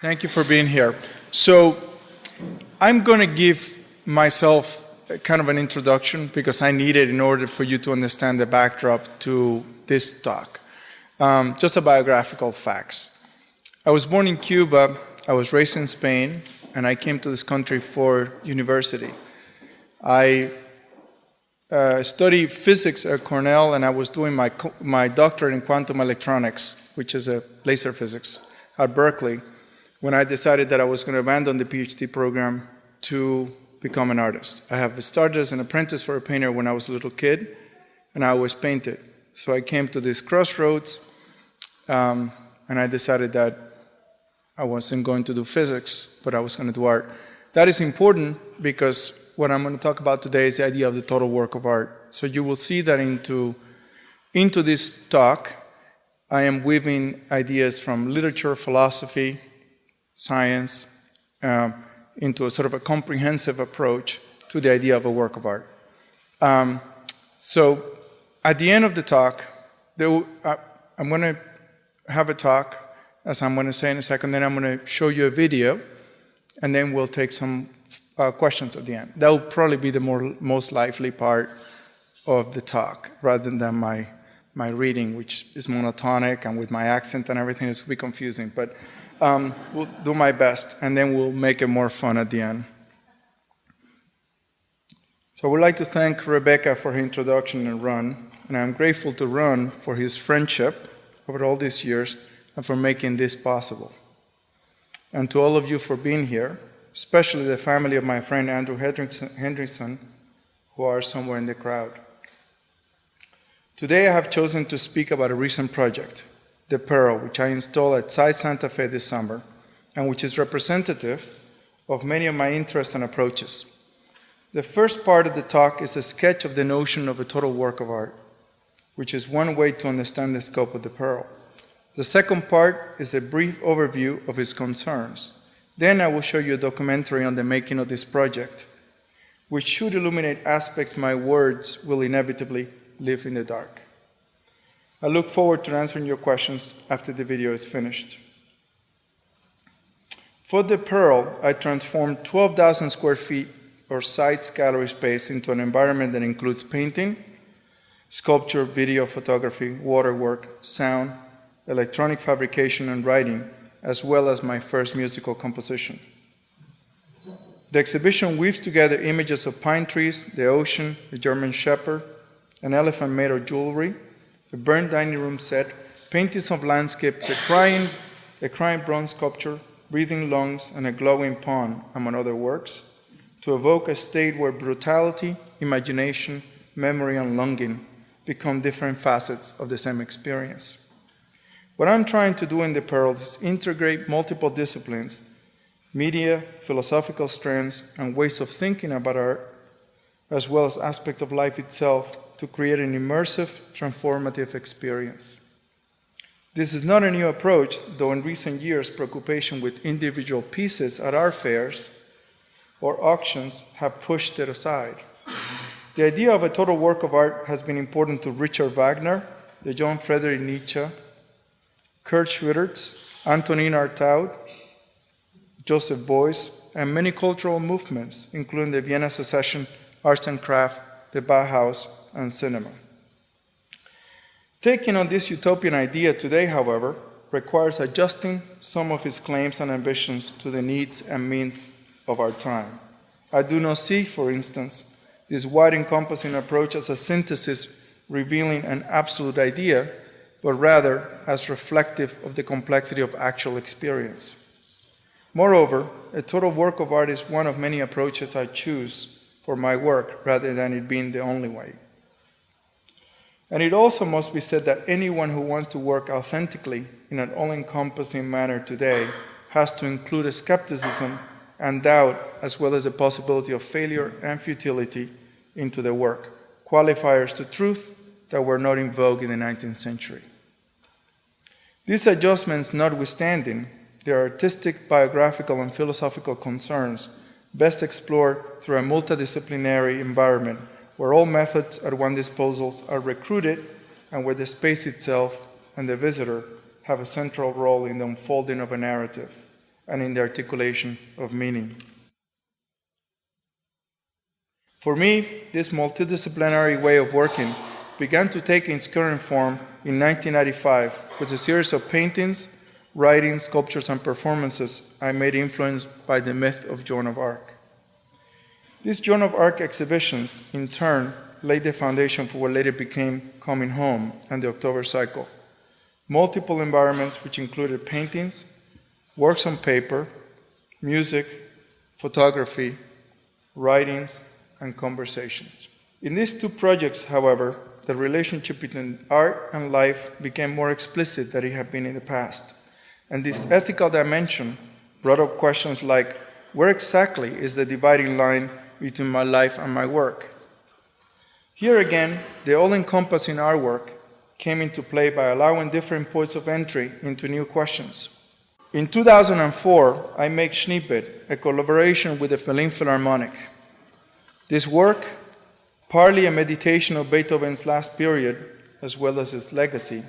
Thank you for being here. So I'm going to give myself kind of an introduction because I need it in order for you to understand the backdrop to this talk. Just a biographical facts. I was born in Cuba, I was raised in Spain, and I came to this country for university. I studied physics at Cornell, and I was doing my doctorate in quantum electronics, which is a laser physics, at Berkeley, when I decided that I was going to abandon the PhD program to become an artist. I have started as an apprentice for a painter when I was a little kid, and I always painted. So I came to this crossroads, and I decided that I wasn't going to do physics, but I was going to do art. That is important because what I'm going to talk about today is the idea of the total work of art. So you will see that into this talk, I am weaving ideas from literature, philosophy, science, into a sort of a comprehensive approach to the idea of a work of art. So at the end of the talk, I'm going to have a talk, as I'm going to say in a second, then I'm going to show you a video, and then we'll take some questions at the end. That will probably be the most lively part of the talk, rather than my reading, which is monotonic, and with my accent and everything, it's going to be confusing. But we'll do my best, and then we'll make it more fun at the end. So I would like to thank Rebecca for her introduction and Ron, and I'm grateful to Ron for his friendship over all these years and for making this possible. And to all of you for being here, especially the family of my friend Andrew Hendrickson, who are somewhere in the crowd. Today I have chosen to speak about a recent project, the Pearl, which I installed at Site Santa Fe this summer, and which is representative of many of my interests and approaches. The first part of the talk is a sketch of the notion of a total work of art, which is one way to understand the scope of the Pearl. The second part is a brief overview of his concerns. Then I will show you a documentary on the making of this project, which should illuminate aspects my words will inevitably leave in the dark. I look forward to answering your questions after the video is finished. For the Pearl, I transformed 12,000 square feet or Site's gallery space into an environment that includes painting, sculpture, video, photography, waterwork, sound, electronic fabrication, and writing, as well as my first musical composition. The exhibition weaves together images of pine trees, the ocean, a German shepherd, an elephant made of jewelry, a burnt dining room set, paintings of landscapes, a crying bronze sculpture, breathing lungs, and a glowing pond, among other works, to evoke a state where brutality, imagination, memory, and longing become different facets of the same experience. What I'm trying to do in the Pearl is integrate multiple disciplines, media, philosophical strands, and ways of thinking about art, as well as aspects of life itself, to create an immersive, transformative experience. This is not a new approach, though in recent years, preoccupation with individual pieces at art fairs or auctions have pushed it aside. The idea of a total work of art has been important to Richard Wagner, the John Friedrich Nietzsche, Kurt Schwitters, Antonin Artaud, Joseph Beuys, and many cultural movements, including the Vienna Secession, arts and craft, the Bauhaus, and cinema. Taking on this utopian idea today, however, requires adjusting some of his claims and ambitions to the needs and means of our time. I do not see, for instance, this wide-encompassing approach as a synthesis revealing an absolute idea, but rather as reflective of the complexity of actual experience. Moreover, a total work of art is one of many approaches I choose for my work, rather than it being the only way. And it also must be said that anyone who wants to work authentically in an all-encompassing manner today has to include a skepticism and doubt, as well as a possibility of failure and futility into the work, qualifiers to truth that were not in vogue in the 19th century. These adjustments notwithstanding, their artistic, biographical, and philosophical concerns best explored through a multidisciplinary environment where all methods at one's disposal are recruited and where the space itself and the visitor have a central role in the unfolding of a narrative, and in the articulation of meaning. For me, this multidisciplinary way of working began to take its current form in 1995 with a series of paintings, writings, sculptures, and performances I made influenced by the myth of Joan of Arc. These Joan of Arc exhibitions, in turn, laid the foundation for what later became Coming Home and the October Cycle. Multiple environments which included paintings, works on paper, music, photography, writings, and conversations. In these two projects, however, the relationship between art and life became more explicit than it had been in the past. And this ethical dimension brought up questions like, where exactly is the dividing line between my life and my work? Here again, the all-encompassing artwork came into play by allowing different points of entry into new questions. In 2004, I made Snippet, a collaboration with the Philippine Philharmonic. This work, partly a meditation of Beethoven's last period, as well as his legacy,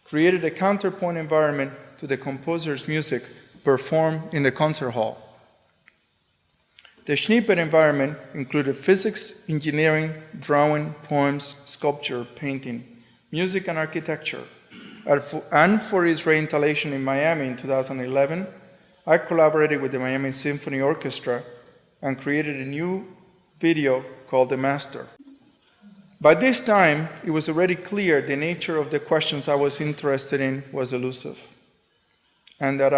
created a counterpoint environment to the composer's music performed in the concert hall. The Snippet environment included physics, engineering, drawing, poems, sculpture, painting, music, and architecture. And for its reinstallation in Miami in 2011, I collaborated with the Miami Symphony Orchestra and created a new video called The Master. By this time, it was already clear the nature of the questions I was interested in was elusive, and that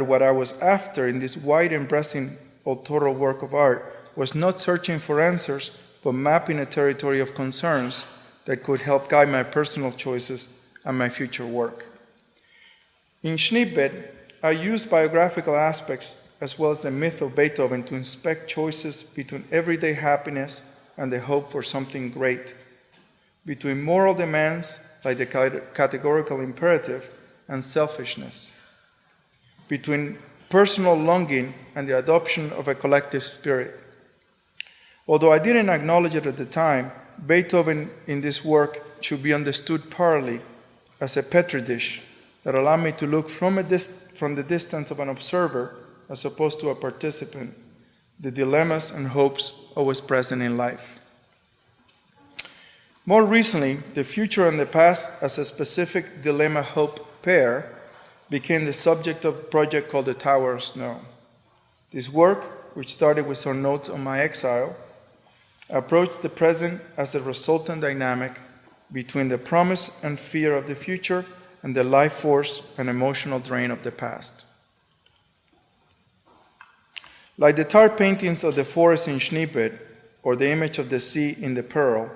what I was after in this wide-embracing authorial work of art was not searching for answers, but mapping a territory of concerns that could help guide my personal choices and my future work. In Snippet, I used biographical aspects as well as the myth of Beethoven to inspect choices between everyday happiness and the hope for something great, between moral demands like the categorical imperative and selfishness, between personal longing and the adoption of a collective spirit. Although I didn't acknowledge it at the time, Beethoven in this work should be understood partly as a petri dish that allowed me to look from the distance of an observer as opposed to a participant, the dilemmas and hopes always present in life. More recently, the future and the past as a specific dilemma-hope pair became the subject of a project called The Tower of Snow. This work, which started with some notes on my exile, approached the present as a resultant dynamic between the promise and fear of the future and the life force and emotional drain of the past. Like the tar paintings of the forest in Snippet, or the image of the sea in The Pearl,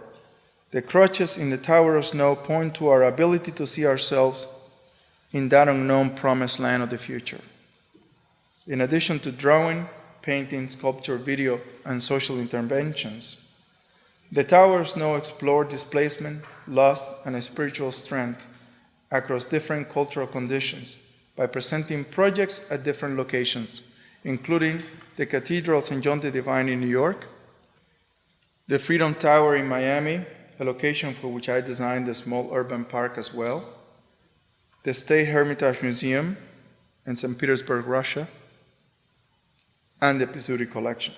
the crutches in The Tower of Snow point to our ability to see ourselves in that unknown promised land of the future. In addition to drawing, painting, sculpture, video, and social interventions, The Tower of Snow explored displacement, loss, and spiritual strength across different cultural conditions by presenting projects at different locations, including the Cathedral of St. John the Divine in New York, the Freedom Tower in Miami, a location for which I designed a small urban park as well, the State Hermitage Museum in St. Petersburg, Russia, and the Pizzuti collection.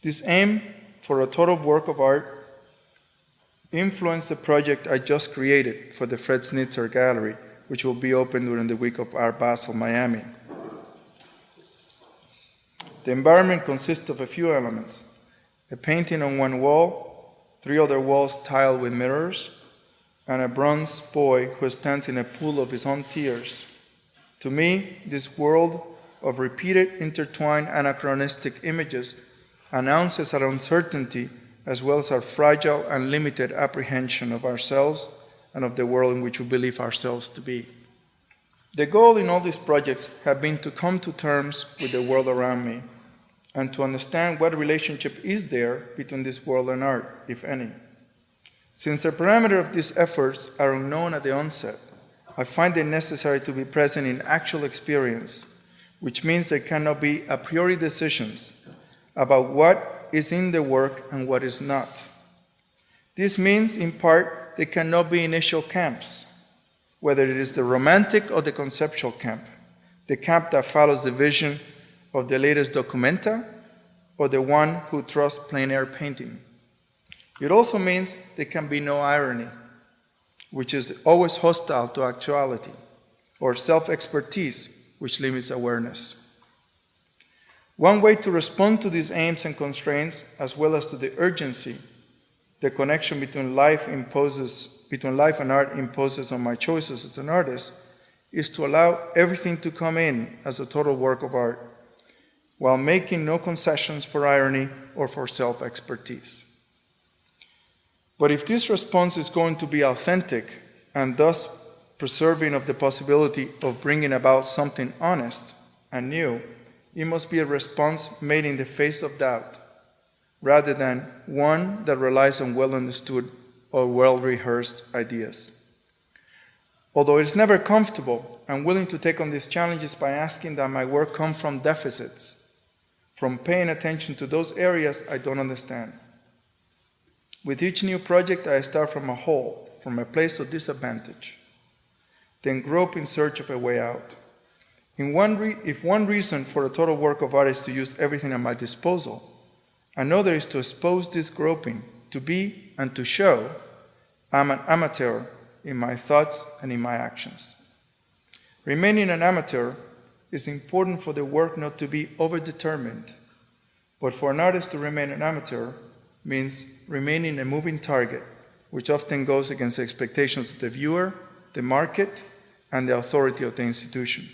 This aim for a total work of art influenced the project I just created for the Fred Snitzer Gallery, which will be open during the week of Art Basel, Miami. The environment consists of a few elements: a painting on one wall, 3 other walls tiled with mirrors, and a bronze boy who stands in a pool of his own tears. To me, this world of repeated, intertwined, anachronistic images announces our uncertainty as well as our fragile and limited apprehension of ourselves and of the world in which we believe ourselves to be. The goal in all these projects has been to come to terms with the world around me and to understand what relationship is there between this world and art, if any. Since the parameters of these efforts are unknown at the onset, I find it necessary to be present in actual experience, which means there cannot be a priori decisions about what is in the work and what is not. This means, in part, there cannot be initial camps. whether it is the romantic or the conceptual camp, the camp that follows the vision of the latest documenta, or the one who trusts plein air painting. It also means there can be no irony, which is always hostile to actuality, or self-expertise, which limits awareness. One way to respond to these aims and constraints, as well as to the urgency the connection between life and art imposes on my choices as an artist, is to allow everything to come in as a total work of art, while making no concessions for irony or for self-expertise. But if this response is going to be authentic, and thus preserving of the possibility of bringing about something honest and new, it must be a response made in the face of doubt, rather than one that relies on well-understood or well-rehearsed ideas. Although it's never comfortable, I'm willing to take on these challenges by asking that my work come from deficits, from paying attention to those areas I don't understand. With each new project, I start from a hole, from a place of disadvantage, then grope in search of a way out. If one reason for a total work of art is to use everything at my disposal, another is to expose this groping, to be and to show I'm an amateur in my thoughts and in my actions. Remaining an amateur is important for the work not to be overdetermined, but for an artist to remain an amateur means remaining a moving target, which often goes against the expectations of the viewer, the market, and the authority of the institution.